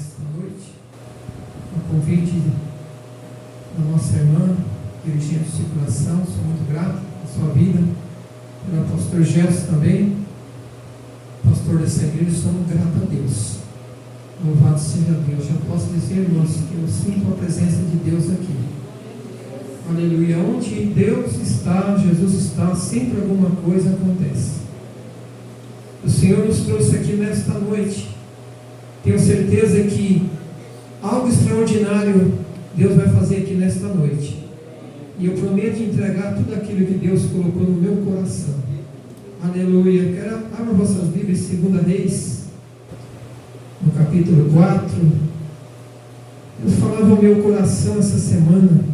nesta noite, a convite da nossa irmã, dirigente de circulação. Sou muito grato à sua vida, pelo pastor Gerson também, pastor dessa igreja. Sou muito grato a Deus. Louvado seja Deus. Já posso dizer, irmãos, que eu sinto a presença de Deus aqui. Aleluia. Onde Deus está, Jesus está, sempre alguma coisa acontece. O Senhor nos trouxe aqui nesta noite. Tenho certeza que algo extraordinário Deus vai fazer aqui nesta noite. E eu prometo entregar tudo aquilo que Deus colocou no meu coração. Aleluia. Quero abrir vossas Bíblias em 2 Reis, no capítulo 4. Deus falava ao meu coração essa semana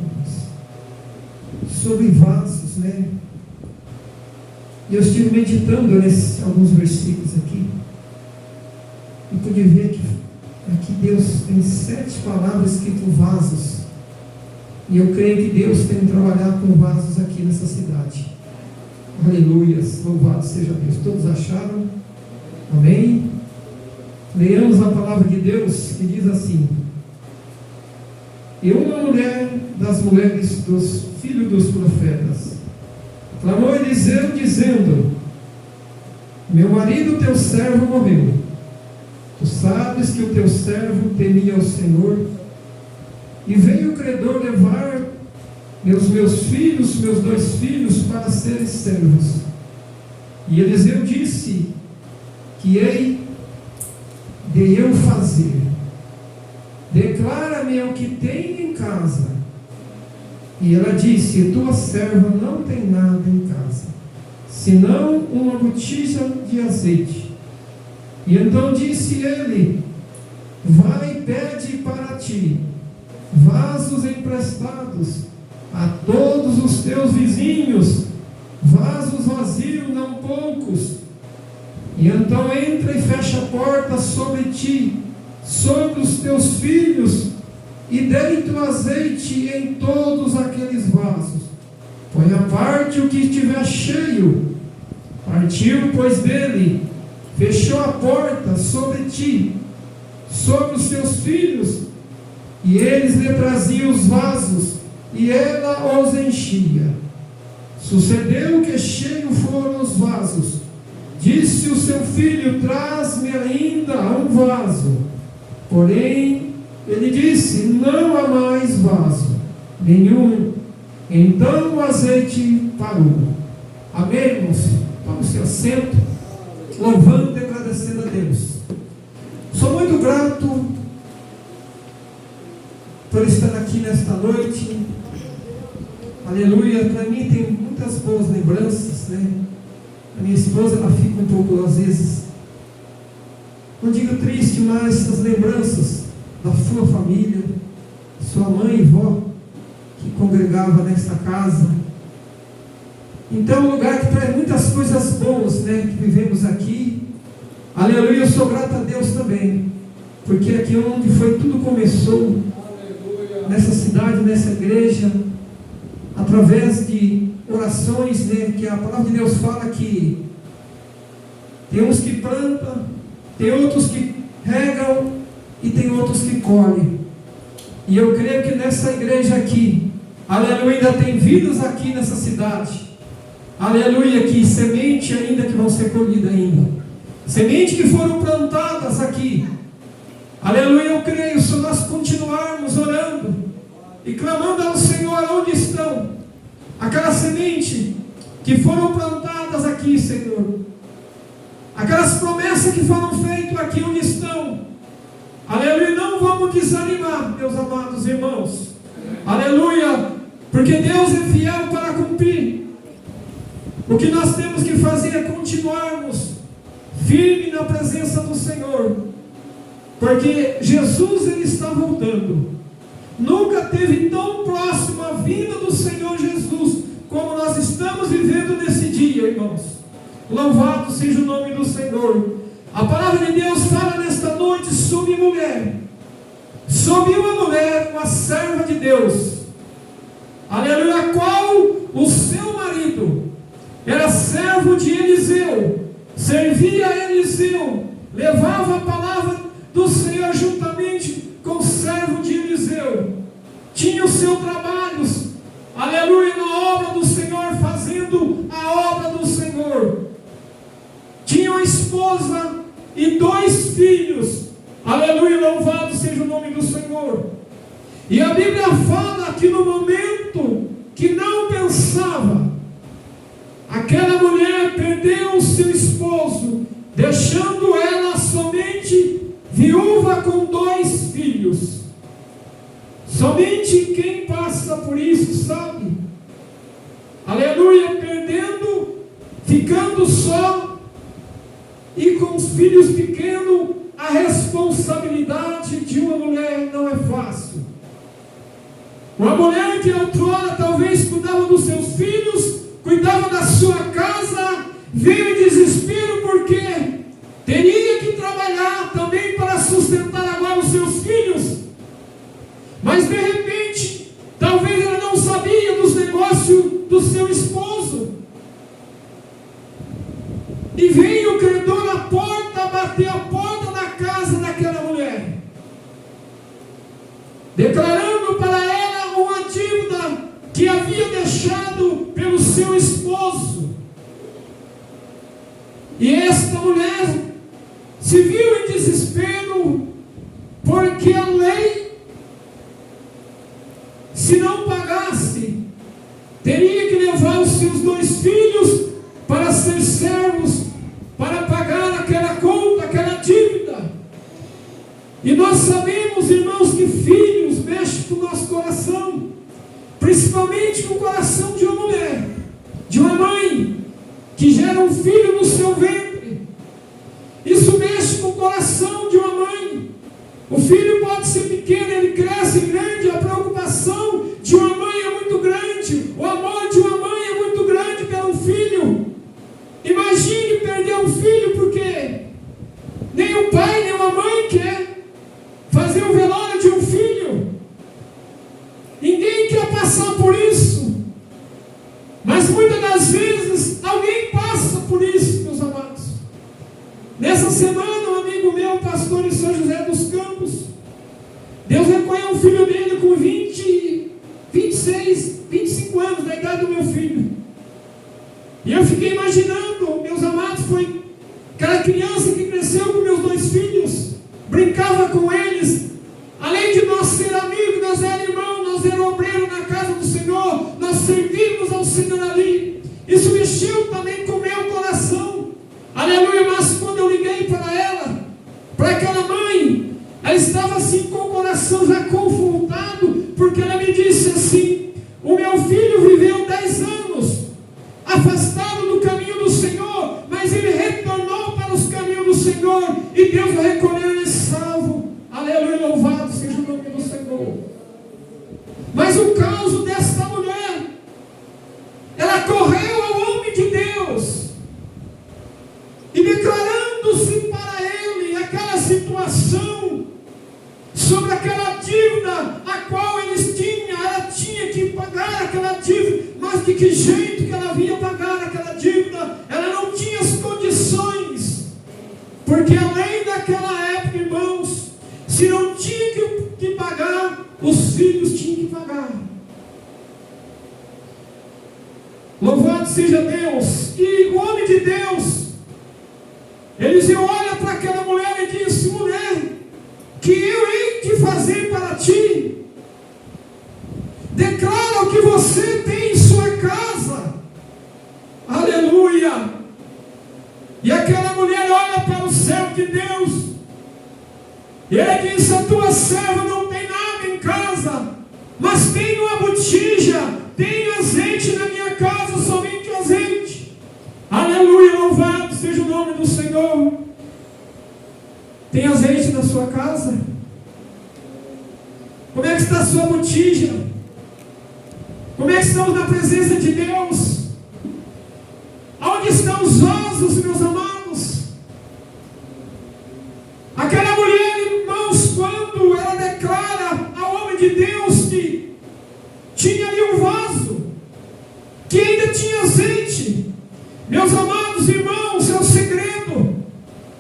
sobre vasos, né? E eu estive meditando nesses alguns versículos aqui, e pude ver que aqui Deus tem 7 palavras escritas vasos, e eu creio que Deus tem que trabalhar com vasos aqui nessa cidade. Aleluia, louvado seja Deus. Todos acharam? Amém? Leamos a palavra de Deus, que diz assim: e uma mulher das mulheres dos filhos dos profetas clamou a Eliseu, dizendo: meu marido, teu servo, morreu. Tu sabes que o teu servo temia ao Senhor, e veio o credor levar meus filhos, meus 2 filhos, para serem servos. E Eliseu disse: que hei de eu fazer? Declara-me o que tem em casa. E ela disse: tua serva não tem nada em casa, senão uma botija de azeite. E então disse ele: vai, pede para ti vasos emprestados a todos os teus vizinhos, vasos vazios, não poucos. E então entra e fecha a porta sobre ti, sobre os teus filhos, e deita o azeite em todos aqueles vasos. Põe à parte o que estiver cheio. Partiu, pois, dele, fechou a porta sobre ti, sobre os teus filhos, e eles lhe traziam os vasos, e ela os enchia. Sucedeu que cheio foram os vasos. Disse o seu filho: traz-me ainda um vaso. Porém ele disse: não há mais vaso nenhum. Então o azeite parou. Amém, irmãos? Tome o seu assento, louvando e agradecendo a Deus. Sou muito grato por estar aqui nesta noite. Aleluia. Para mim tem muitas boas lembranças, né? A minha esposa, ela fica um pouco, às vezes, não digo triste, mas as lembranças da sua família, sua mãe e vó, que congregava nesta casa. Então é um lugar que traz muitas coisas boas, né, que vivemos aqui. Aleluia. Eu sou grato a Deus também, porque aqui é onde foi tudo começou. Aleluia. Nessa cidade, nessa igreja, através de orações, né, que a palavra de Deus fala que tem uns que plantam, tem outros que regam, e tem outros que colhem. E eu creio que nessa igreja aqui, aleluia, ainda tem vidas aqui nessa cidade. Aleluia, que semente ainda que vão ser colhidas ainda. Semente que foram plantadas aqui. Aleluia, eu creio, se nós continuarmos orando e clamando ao Senhor, onde estão aquelas sementes que foram plantadas aqui, Senhor? Aquelas promessas que foram feitas aqui, onde estão? Aleluia, não vamos desanimar, meus amados irmãos. Aleluia, porque Deus é fiel para cumprir. O que nós temos que fazer é continuarmos firme na presença do Senhor, porque Jesus, ele está voltando. Nunca teve tão próximo a vinda do Senhor Jesus como nós estamos vivendo nesse dia, irmãos. Louvado seja o nome do Senhor. A palavra de Deus fala nesta noite sobre mulher, sobre uma mulher, uma serva de Deus, aleluia, a qual o seu marido era servo de Eliseu, servia a Eliseu, levava a palavra do Senhor juntamente Aleluia, louvado seja o nome do Senhor. E a Bíblia fala que no momento que não pensava, aquela mulher perdeu o seu esposo, deixando ela somente viúva com 2 filhos. Somente quem passa por isso sabe. Aleluia, perdendo, ficando só e com os filhos pequenos, a responsabilidade de uma mulher não é fácil. Uma mulher que outrora talvez cuidava dos seus filhos, cuidava da sua casa, veio em desespero porque teria que trabalhar também para sustentar agora os seus filhos. Mas de repente, talvez ela não sabia dos negócios do seu esposo. E veio o credor à porta, bater a porta da casa daquela mulher, declarando para ela uma dívida que havia deixado pelo seu esposo. E esta mulher se viu em desespero, porque a lei, se não pagasse, teria que levar os seus 2 filhos para ser servos, para pagar aquela conta, aquela dívida. E nós sabemos, irmãos, que filhos mexem com o nosso coração, principalmente com o coração de uma mulher, de uma mãe, que gera um filho no seu ventre. Isso mexe com o coração de uma mãe. O filho pode ser pequeno, ele cresce grande, a preocupação de uma mãe é muito grande, o amor de uma mãe é muito grande pelo filho. Imagine perder um filho, porque nem o pai nem a mãe quer fazer o velório de um filho. Ninguém quer passar por isso, mas muitas das vezes alguém passa por isso, meus amados. Nessa semana, um amigo meu, pastor em São José dos Campos, Deus recolheu um filho dele com 26, 25 anos, da idade do meu filho. E eu fiquei imaginando, meus amados, foi aquela criança que cresceu com meus 2 filhos, brincava com eles. Além de nós ser amigos, nós éramos irmãos, nós éramos obreiros na casa do Senhor, nós servimos ao Senhor ali. Isso mexeu também com o meu coração. Aleluia, mas quando eu liguei para ela, para aquela mãe, ela estava assim com o coração já confrontado, porque ela me disse assim: o meu filho viveu 10 anos afastado do caminho do Senhor, mas ele retornou para os caminhos do Senhor, e Deus o recolheu e ele salvo. Aleluia, louvado seja o nome do Senhor. Mas o caso desta mulher, ela correu ao homem de Deus, e declarando-se para ele aquela situação, sobre aquela dívida a qual eles tinham, ela tinha que pagar aquela dívida, mas de que jeito que ela havia pagar aquela dívida? Ela não tinha as condições, porque além daquela época, irmãos, se não tinha que pagar, os filhos tinham que pagar. Louvado seja Deus. E o homem de Deus, Eliseu olha para aquela mulher e disse: mulher, que eu hei de fazer para ti? Declara o que você tem em sua casa. Aleluia. E aquela mulher olha para o servo de Deus, e ele diz: a tua serva não tem nada em casa, mas tem uma botija, tem azeite na minha casa, somente azeite. Aleluia, louvado seja o nome do Senhor. Tem azeite na sua casa? Como é que está a sua botija? Como é que estamos na presença de Deus? Onde estão os vasos, meus amados? Aquela mulher, irmãos, quando ela declara ao homem de Deus que tinha ali um vaso, que ainda tinha azeite, meus amados irmãos, é um segredo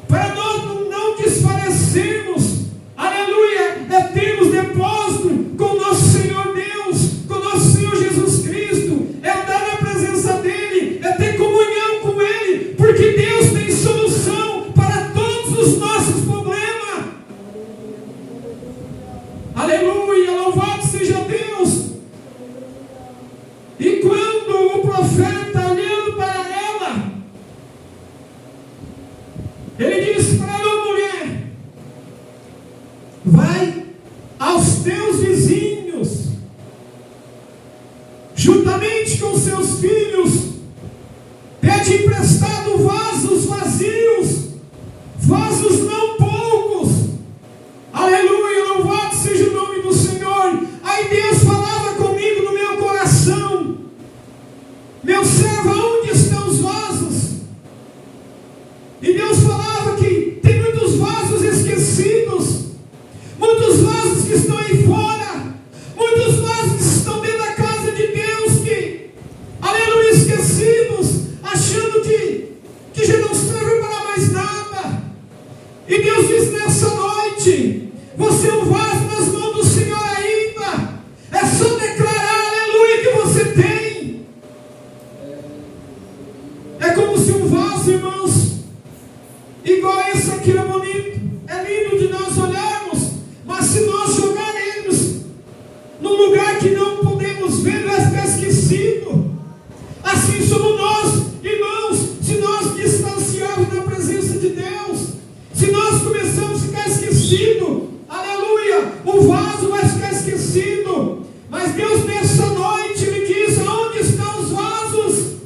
para nós não desfalecermos. Aleluia, é termos depósito com o nosso Senhor Deus, com o nosso Senhor Jesus Cristo, é andar na presença dEle, é ter comunhão com Ele, porque Deus tem solução para todos os nossos problemas. Você é um vaso nas mãos do Senhor ainda. É só declarar, aleluia, que você tem. É como se um vaso, irmãos, igual esse aqui é bonito, é lindo de nós olharmos, mas se nós jogarmos num lugar que não podemos ver, vai ficar esquecido. Assim somos nós, irmãos, se nós distanciarmos da presença de Deus, se nós começamos a ficar esquecidos, aleluia, o vaso vai ficar esquecido. Mas Deus nessa noite me diz: onde estão os vasos?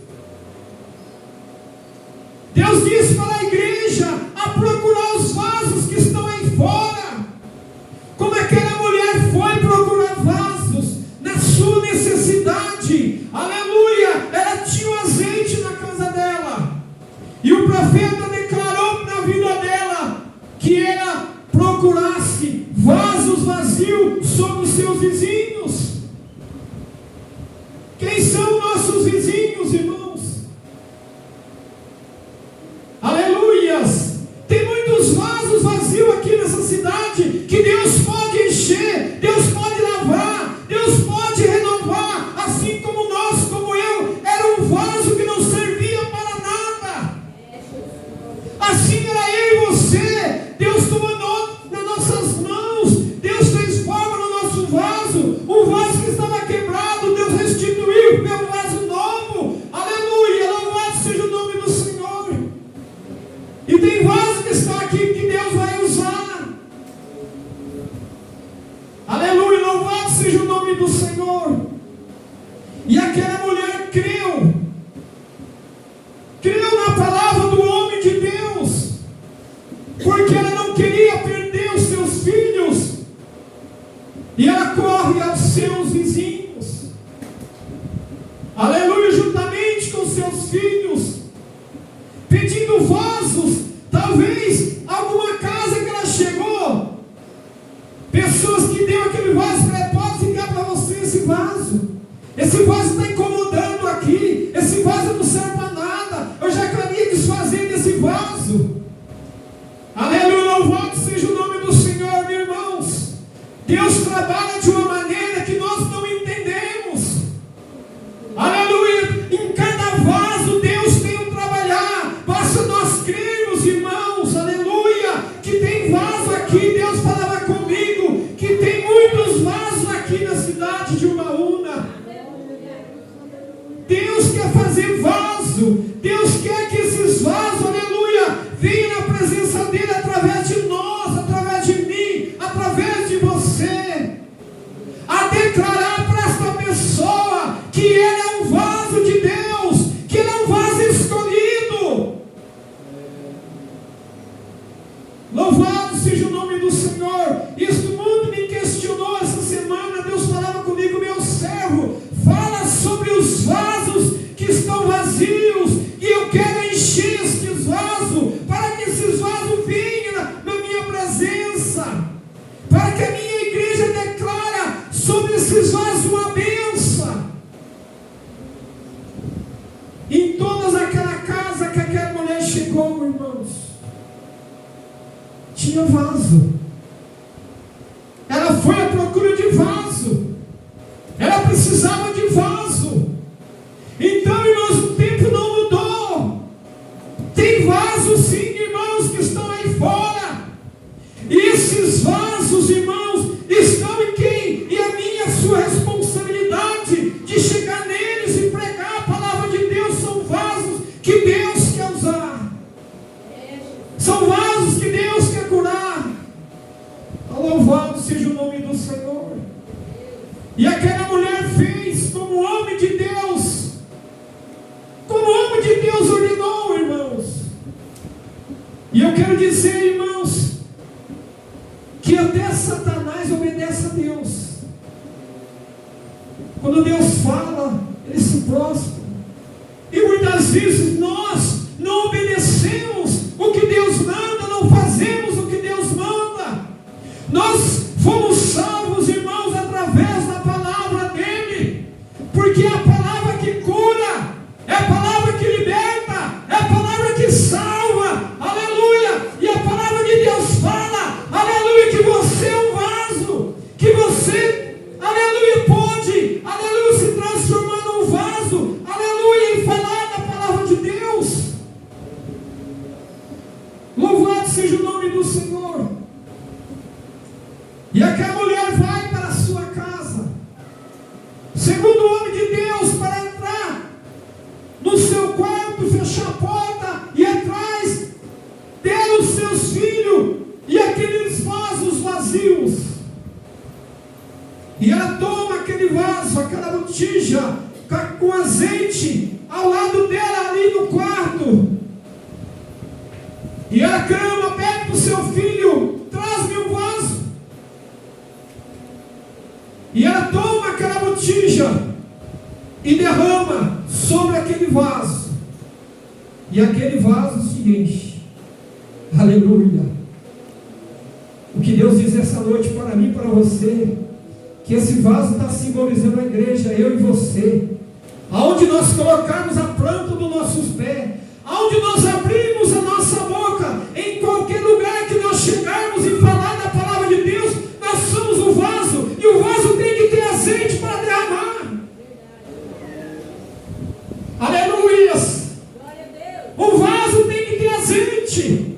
Deus diz para a igreja a procurar os vasos que estão aí fora. Como aquela mulher foi procurar vasos na sua necessidade, aleluia, ela tinha um azeite na casa dela, e o profeta declarou na vida dela que ela procurasse vasos vazios sobre os seus vizinhos. Quem são nossos vizinhos, irmãos? Aleluias! Tem muitos vasos vazios aqui nessa cidade que Deus pode encher, Deus pode lavar, Deus pode renovar, assim como nós, como eu, era um vaso que não servia para nada. Assim era eu e você. Deus tomou nas nossas mãos, Deus transforma no nosso vaso, um vaso que estava quebrado, Deus restituiu pelo vaso novo. Aleluia, louvado seja o nome do Senhor. E tem vaso que está aqui que Deus vai usar. Aleluia, louvado seja o nome do Senhor. E aquela mulher creu na palavra do homem de Deus, porque ela não queria perder os seus filhos, e ela corre aos seus vizinhos, aleluia, juntamente com seus filhos, pedindo vasos. Talvez alguma casa que ela chegou, pessoas que deu aquele vaso para ela: pode ficar para você esse vaso. Esse vaso está incomodando aqui. Esse vaso não serve para nada. Eu já queria desfazer desse vaso. Aleluia, louvado seja o nome do Senhor, meus irmãos. Deus trabalha de uma maneira que nós não entendemos. Aleluia, em cada vaso Deus tem um trabalhar. Basta nós crermos, irmãos, aleluia, que tem vaso aqui. Deus falava comigo que tem muitos vasos aqui na cidade de Ubaúna. Deus quer fazer vaso. Deus quer que esses vasos, aleluia, venham na presença dele através de nós, através de mim, através de você, a declarar para esta pessoa que ele é um vaso de Deus, que ele é um vaso escolhido. Louvado seja o nome do Senhor. Isso o mundo me questionou essa semana. Deus falava comigo: meu servo, fala sobre os vasos que estão vazios, e eu quero encher estes vasos, para que esses vasos venham na minha presença, para que a minha igreja declara sobre esses vasos uma bênção. Em todas aquela casa que aquela mulher chegou, irmãos, tinha vaso. Ela foi à procura de vaso. Ela precisava de vaso. Então, irmãos, o tempo não mudou. Tem vasos sim, irmãos, que estão aí fora. E esses vasos, irmãos, estão em quem? E a minha, a sua responsabilidade de chegar neles e pregar a palavra de Deus. São vasos que Deus quer usar. São vasos que Deus quer curar. Louvado seja o nome do Senhor. E aquela mulher fez como homem de Deus, como homem de Deus ordenou, irmãos. E eu quero dizer, irmãos, que até Satanás obedece a Deus. Quando Deus fala, ele se prostra. E muitas vezes nós não obedecemos o que Deus manda, não fazemos o que Deus manda. Nós fomos salvos, irmãos, através da palavra dele, porque é a palavra que cura, é a palavra que liberta, é a palavra que salva, aleluia. E a palavra de Deus fala, aleluia, que você é um E aquela mulher vai para a sua casa, segundo o homem de Deus, para entrar no seu quarto, fechar a porta e atrás ter os seus filhos e aqueles vasos vazios. E ela toma aquele vaso, aquela botija com azeite ao lado dela ali no quarto. E ela clama, pede para o seu filho, traz-me um vaso. E ela toma aquela botija e derrama sobre aquele vaso. E aquele vaso se enche. Aleluia. O que Deus diz essa noite para mim e para você, que esse vaso está simbolizando a igreja, eu e você. Aonde nós colocarmos a planta dos nossos pés, aonde nós abrimos a nossa boca, em qualquer lugar que nós chegarmos e falar da palavra de Deus, nós somos o vaso, e o vaso tem que ter azeite para derramar. Aleluias. O vaso tem que ter azeite.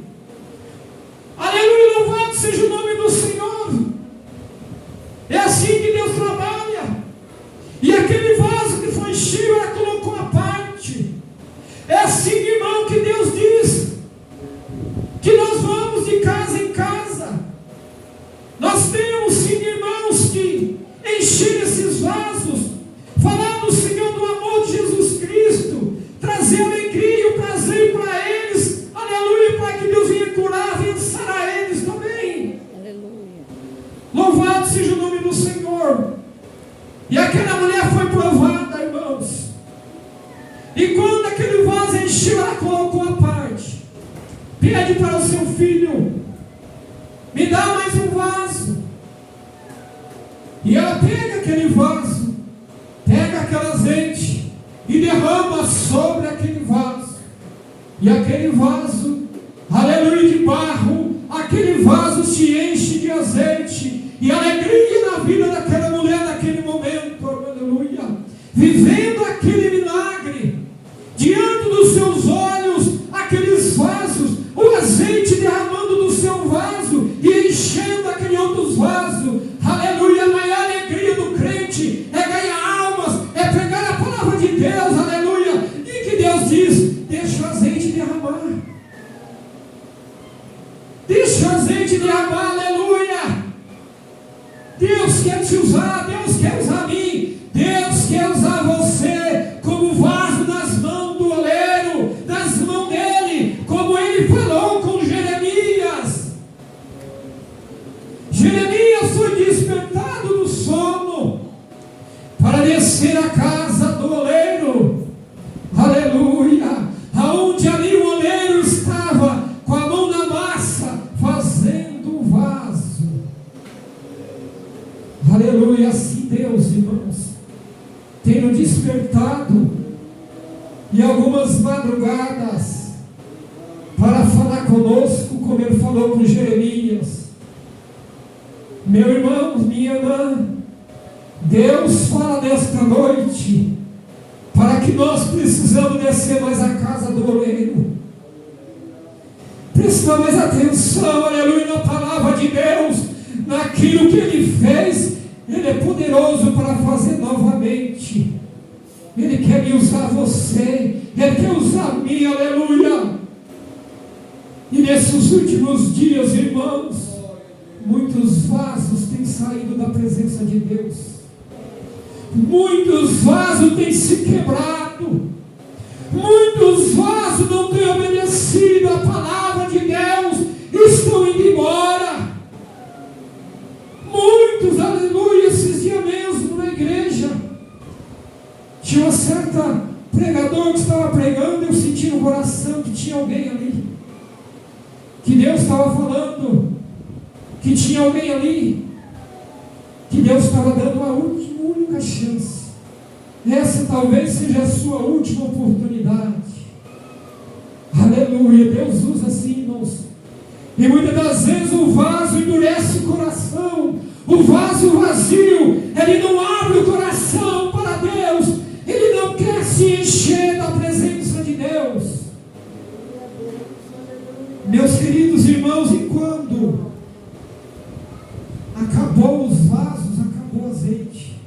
Aleluia, louvado seja o nome do Senhor. É assim que Deus trabalha. E aquele vaso que foi cheio, ela colocou à parte. É assim, irmão, que Deus diz que nós vamos de casa em casa. Nós temos, sim, irmãos, que encher esses vasos, falar do Senhor, do amor de Jesus Cristo, trazer alegria e o prazer para eles. Aleluia, para que Deus venha curar, venha sarar eles também. Aleluia. Louvado seja o nome do Senhor. E aquela mulher foi provada, irmãos. E quando aquele vaso encheu, ela colocou à parte. Pede para o seu filho, me dá mais um vaso. E ela pega aquele vaso, pega aquele azeite e derrama sobre aquele vaso. E aquele vaso, aleluia, de barro, aquele vaso se enche de azeite e alegria na vida daquela mulher naquele momento, aleluia, vivendo aquele milagre diante dos seus olhos, aqueles vasos, o azeite derramando do seu vaso e enchendo aquele outro vaso. Aleluia, a maior alegria do crente é ganhar almas, é pregar a palavra de Deus, aleluia. E que Deus diz, deixa o azeite derramar, deixa o azeite derramar, aleluia. Deus quer te usar, Deus quer usar mim, Deus quer usar você como vaso nas mãos do oleiro, nas mãos dele, como ele falou com Jeremias. Jeremias foi despertado do sono para descer à casa do oleiro, aleluia, aonde ali o oleiro estava com a mão na massa, fazendo o vaso. Aleluia, assim Deus, irmãos, tem nos despertado em algumas madrugadas para falar conosco, como ele falou com Jeremias. Meu irmão, minha irmã, Deus fala nesta noite para que nós precisamos descer mais a casa do oleiro, prestar mais atenção, aleluia, na palavra de Deus, naquilo que Ele fez. Ele é poderoso para fazer novamente. Ele quer usar você, Ele quer usar mim, aleluia. E nesses últimos dias, irmãos, muitos vasos têm saído da presença de Deus, muitos vasos têm se quebrado, muitos vasos não têm obedecido a palavra de Deus, estão indo embora. Muitos, aleluia, esses dias mesmo na igreja, tinha uma certa pregador que estava pregando, eu senti no coração que tinha alguém ali, que Deus estava falando, que tinha alguém ali, que Deus estava dando uma única chance. Essa talvez seja a sua última oportunidade. Aleluia, Deus usa assim, irmãos. E muitas das vezes o vaso endurece o coração, o vaso vazio, ele não abre o coração para Deus, ele não quer se encher da presença de Deus. Meus queridos irmãos, e quando Acabou os vasos, acabou o azeite,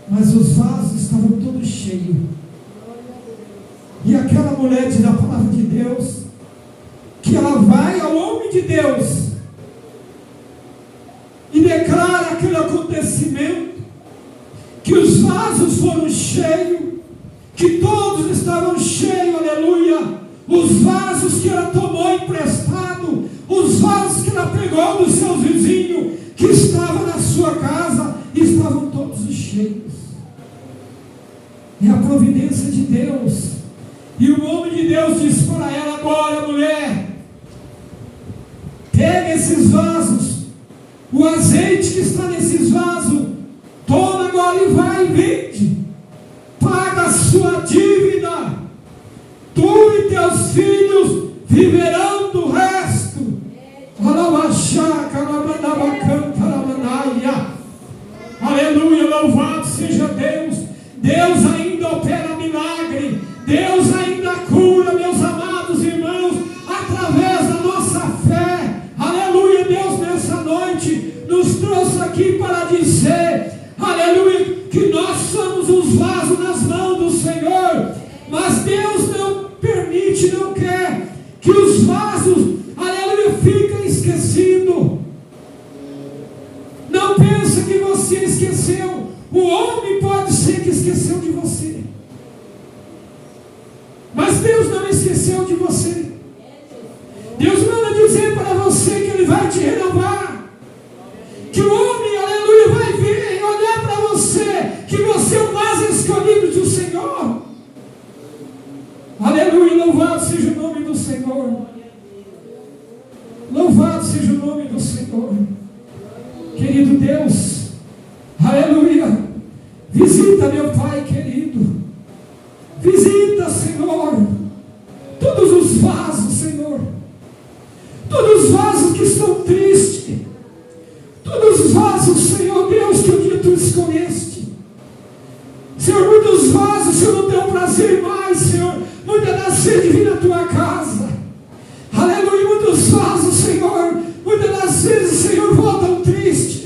mas os vasos estavam todos cheios. E aquela mulher diz a palavra de Deus, que ela vai ao homem de Deus e declara aquele acontecimento, que os vasos foram cheios, que todos estavam cheios, aleluia. Os vasos que ela tomou emprestado, os vasos que ela pegou dos seus vizinhos, que estavam na sua casa, estavam todos cheios. É a providência de Deus. E o homem de Deus disse para ela: agora, mulher, pega esses vasos, o azeite que está nesses vasos, toma agora e vai e vende, paga a sua dívida, tu e teus filhos viverão do resto. Aleluia, louvado seja Deus. Deus ainda opera milagre, Deus ainda cura, meus amados irmãos, através da nossa fé. Aleluia. Deus nessa noite nos trouxe aqui para dizer, aleluia, que nós somos os vasos nas mãos do Senhor, mas Deus não permite, não quer que os vasos, aleluia, fiquem esquecidos. Não pensa que você esqueceu. O homem pode ser que esqueceu de você, mas Deus não esqueceu de você. Deus manda dizer para você que Ele vai te renovar, que o homem, aleluia, vai vir e olhar para você, que você é o vaso escolhido do Senhor. Aleluia, louvado seja o nome do Senhor. Louvado seja o nome do Senhor. Querido Deus, aleluia, visita meu Pai querido, visita, Senhor, todos os vasos, Senhor, todos os vasos que estão tristes, todos os vasos, Senhor Deus, que um dia Tu escolheste. Senhor, muitos vasos, Senhor, não tem prazer mais, Senhor, muitas das vezes vir na Tua casa, aleluia, muitos vasos, Senhor, muitas das vezes, Senhor, voltam tristes.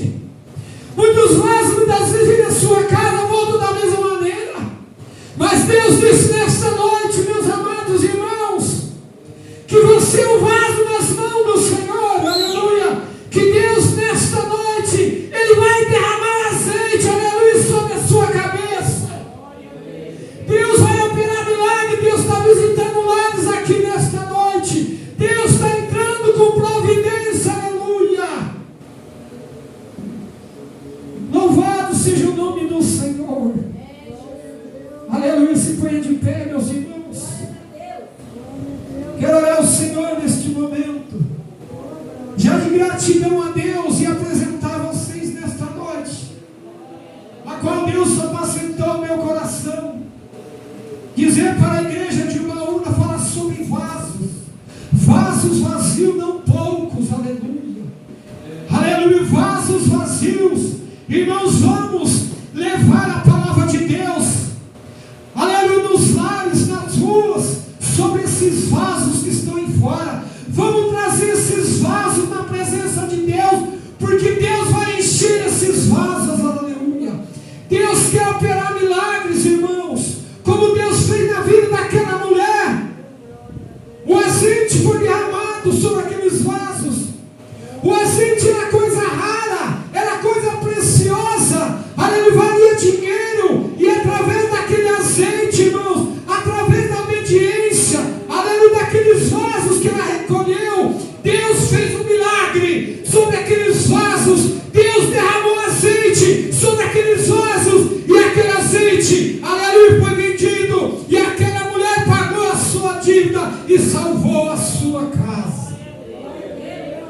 Muitos vasos, muitas vezes, vêm na sua casa, voltam da mesma maneira. Mas Deus disse nesta noite, meus amados irmãos, que você é o vaso nas mãos do Senhor, aleluia. Que Deus nesta noite, Ele vai derramar azeite, aleluia, sobre a sua cabeça. Deus vai operar milagre, Deus está visitando lares aqui nesta noite. Deus está entrando com providência, aleluia. Louvado seja o nome do Senhor. Aleluia, se ponha de pé, meus irmãos. Quero orar ao Senhor neste momento, já de gratidão a Deus, e apresentar a vocês nesta noite, a qual Deus apacentou meu coração. Dizer para a igreja de Ubaúna, falar sobre vasos, vasos vazios, não poucos, aleluia. Aleluia, vasos vazios. E nós vamos levar a palavra de Deus, aleluia, nos lares, nas ruas, sobre esses vasos que estão em fora. Vamos trazer esses vasos na presença de Deus, porque Deus vai encher esses vasos, aleluia. Deus quer operar milagres, irmãos, como Deus fez na vida daquela mulher. O azeite foi derramado sobre aqueles vasos, o azeite era